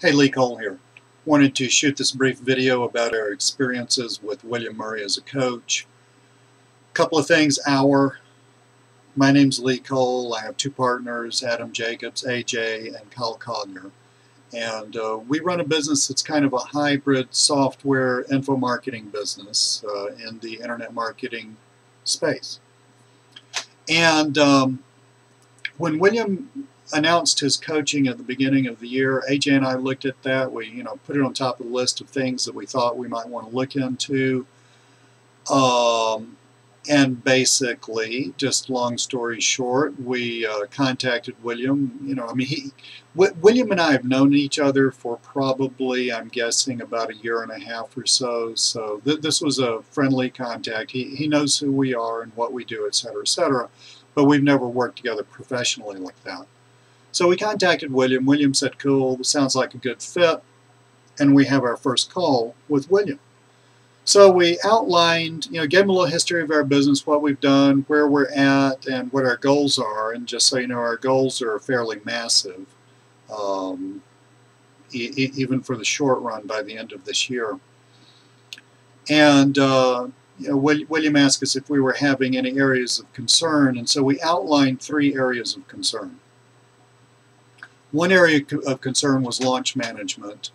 Hey, Lee Cole here. Wanted to shoot this brief video about our experiences with William Murray as a coach. Couple of things. My name's Lee Cole. I have two partners, Adam Jacobs, AJ, and Kyle Collier. And we run a business that's kind of a hybrid software info marketing business in the internet marketing space. And when William announced his coaching at the beginning of the year, AJ and I looked at that. We, put it on top of the list of things that we thought we might want to look into. And basically, just long story short, we contacted William. William and I have known each other for probably, I'm guessing, about a year and a half or so. So this was a friendly contact. He knows who we are and what we do, etc., etc. But we've never worked together professionally like that. So we contacted William. William said, cool, this sounds like a good fit. And we have our first call with William. So we outlined, gave him a little history of our business, what we've done, where we're at, and what our goals are. And just so you know, our goals are fairly massive, even for the short run by the end of this year. And William asked us if we were having any areas of concern, and so we outlined 3 areas of concern. One area of concern was launch management.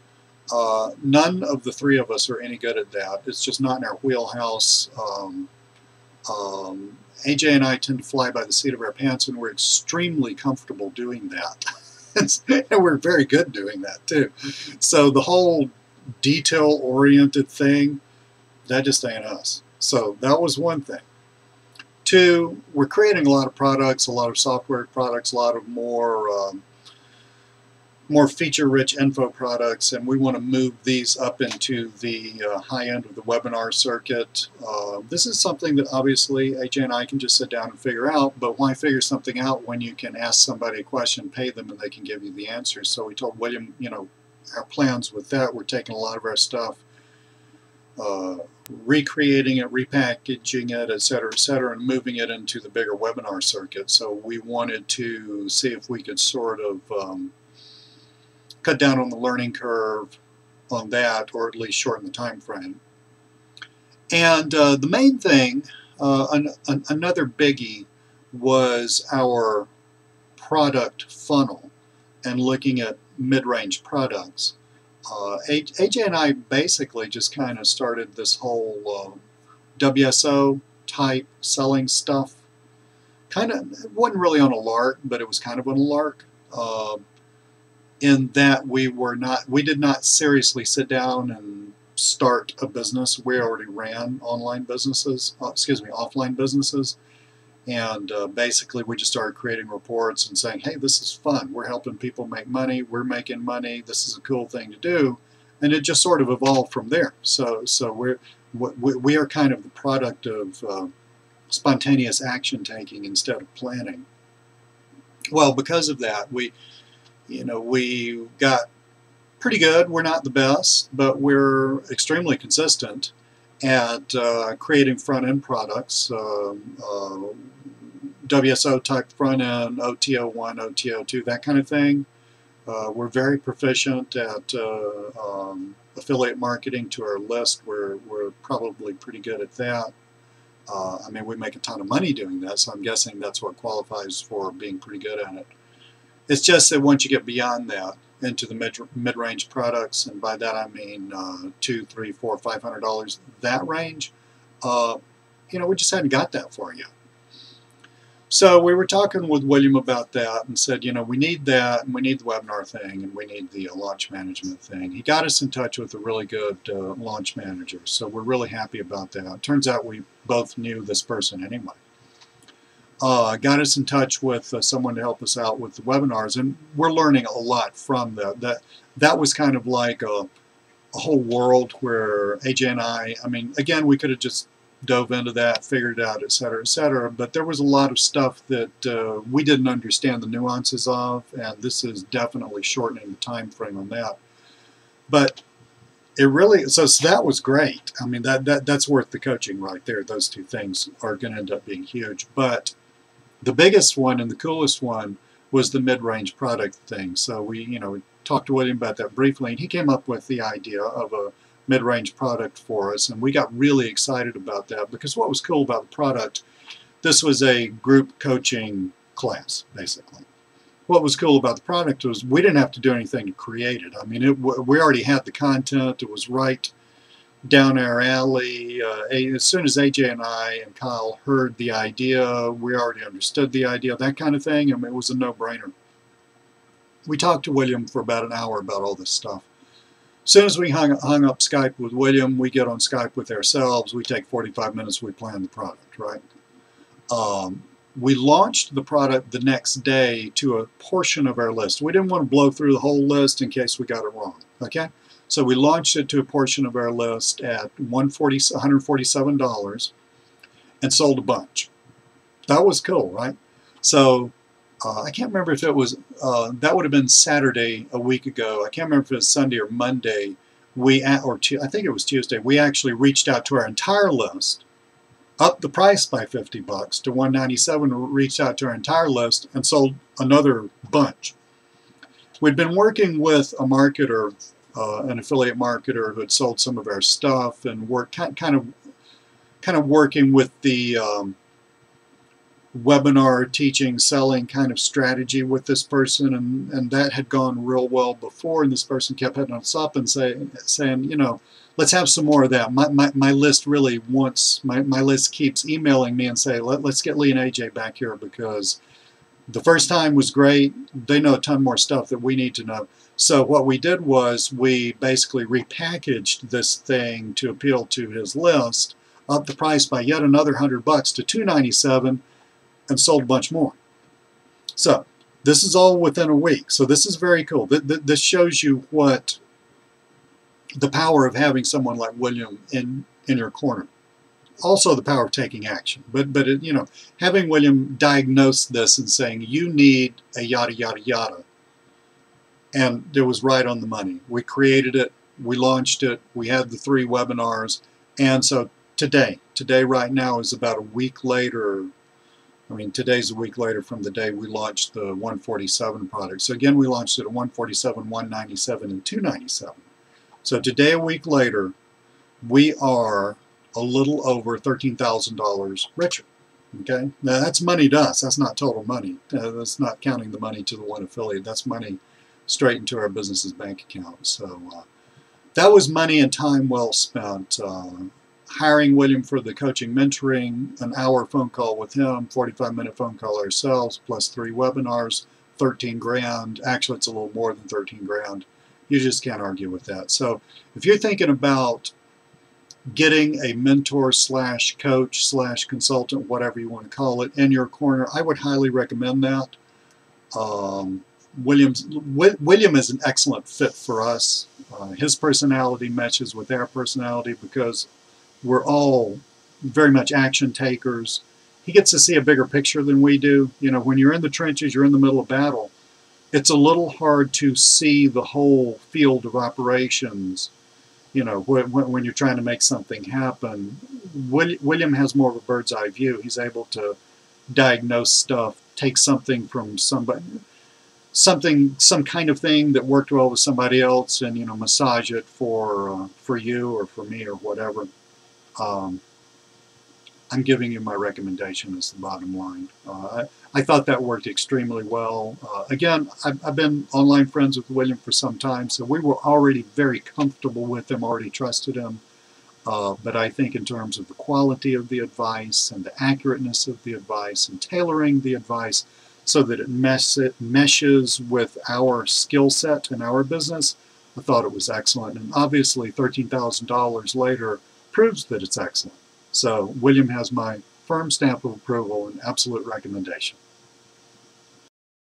None of the 3 of us are any good at that. It's just not in our wheelhouse. AJ and I tend to fly by the seat of our pants, and we're extremely comfortable doing that. And we're very good doing that too. So the whole detail-oriented thing, that just ain't us. So that was one thing. 2, we're creating a lot of products, a lot of software products, a lot of more feature-rich info products, and we want to move these up into the high end of the webinar circuit. This is something that obviously AJ and I can just sit down and figure out, but why figure something out when you can ask somebody a question, pay them, and they can give you the answers? So we told William, our plans with that, we're taking a lot of our stuff, recreating it, repackaging it, etc., and moving it into the bigger webinar circuit. So we wanted to see if we could sort of cut down on the learning curve on that, or at least shorten the time frame. And the main thing, another biggie, was our product funnel and looking at mid-range products. AJ and I basically just kind of started this whole WSO type selling stuff. It wasn't really on a lark, but it was kind of on a lark. In that we did not seriously sit down and start a business. We already ran offline businesses, and basically we just started creating reports and saying, hey, this is fun, we're helping people make money, we're making money, this is a cool thing to do, and it just sort of evolved from there. So we are kind of the product of spontaneous action taking instead of planning. Well, because of that, we got pretty good. We're not the best, but we're extremely consistent at creating front-end products, WSO type front-end, OTO1, OTO2, that kind of thing. We're very proficient at affiliate marketing to our list. We're probably pretty good at that. We make a ton of money doing that, so I'm guessing that's what qualifies for being pretty good at it. It's just that once you get beyond that into the mid-range products, and by that I mean $200, $300, $400, $500, that range, we just hadn't got that far yet. So we were talking with William about that and said, we need that, and we need the webinar thing, and we need the launch management thing. He got us in touch with a really good launch manager, so we're really happy about that. It turns out we both knew this person anyway. Got us in touch with someone to help us out with the webinars, and we're learning a lot from that. That was kind of like a whole world where AJ and I again, we could have just dove into that, figured it out, etc., but there was a lot of stuff that we didn't understand the nuances of, and this is definitely shortening the time frame on that. But it really, so that was great. That's worth the coaching right there. Those 2 things are going to end up being huge. But the biggest one and the coolest one was the mid-range product thing. So we talked to William about that briefly, and he came up with the idea of a mid-range product for us, and we got really excited about that because what was cool about the product, this was a group coaching class, basically. What was cool about the product was we didn't have to do anything to create it. I mean, we already had the content. It was right down our alley. As soon as AJ and I and Kyle heard the idea, we already understood the idea, that kind of thing. I mean, it was a no-brainer. We talked to William for about an hour about all this stuff. As soon as we hung up Skype with William, we get on Skype with ourselves. We take 45 minutes, we plan the product, right? We launched the product the next day to a portion of our list. We didn't want to blow through the whole list in case we got it wrong, okay? So we launched it to a portion of our list at $147 and sold a bunch. That was cool, right? So I can't remember if it was, that would have been Saturday a week ago. I can't remember if it was Sunday or Monday. I think it was Tuesday. We actually reached out to our entire list, upped the price by $50 to $197, reached out to our entire list and sold another bunch. We'd been working with a marketer, an affiliate marketer who had sold some of our stuff, and worked kind of working with the webinar teaching, selling kind of strategy with this person, and that had gone real well before, and this person kept hitting us up and saying, let's have some more of that. My list really wants, my list keeps emailing me and say, let's get Lee and AJ back here because the first time was great. They know a ton more stuff that we need to know. So what we did was we basically repackaged this thing to appeal to his list, upped the price by yet another $100 to $297, and sold a bunch more. So this is all within a week. So this is very cool. This shows you what the power of having someone like William in your corner. Also the power of taking action. But having William diagnose this and saying, you need a yada, yada, yada. And it was right on the money. We created it. We launched it. We had the 3 webinars. And so today right now is about a week later. I mean, today's a week later from the day we launched the 147 product. So again, we launched it at 147, 197, and 297. So today, a week later, we are a little over $13,000 richer. Okay, now that's money to us. That's not total money. That's not counting the money to the one affiliate. That's money straight into our business's bank account. So that was money and time well spent. Hiring William for the coaching mentoring, an hour phone call with him, 45-minute phone call ourselves, plus 3 webinars, 13 grand. Actually, it's a little more than 13 grand. You just can't argue with that. So if you're thinking about getting a mentor slash coach slash consultant, whatever you want to call it, in your corner, I would highly recommend that. William is an excellent fit for us. His personality matches with our personality because we're all very much action takers. He gets to see a bigger picture than we do. When you're in the trenches, you're in the middle of battle, it's a little hard to see the whole field of operations, when you're trying to make something happen. William has more of a bird's eye view. He's able to diagnose stuff, take something from somebody, some kind of thing that worked well with somebody else, and massage it for you or for me or whatever. I'm giving you my recommendation as the bottom line. I thought that worked extremely well. Again, I've been online friends with William for some time, so we were already very comfortable with him, already trusted him. But I think in terms of the quality of the advice and the accurateness of the advice and tailoring the advice so that it meshes with our skill set and our business, I thought it was excellent. And obviously $13,000 later proves that it's excellent. So William has my firm stamp of approval and absolute recommendation.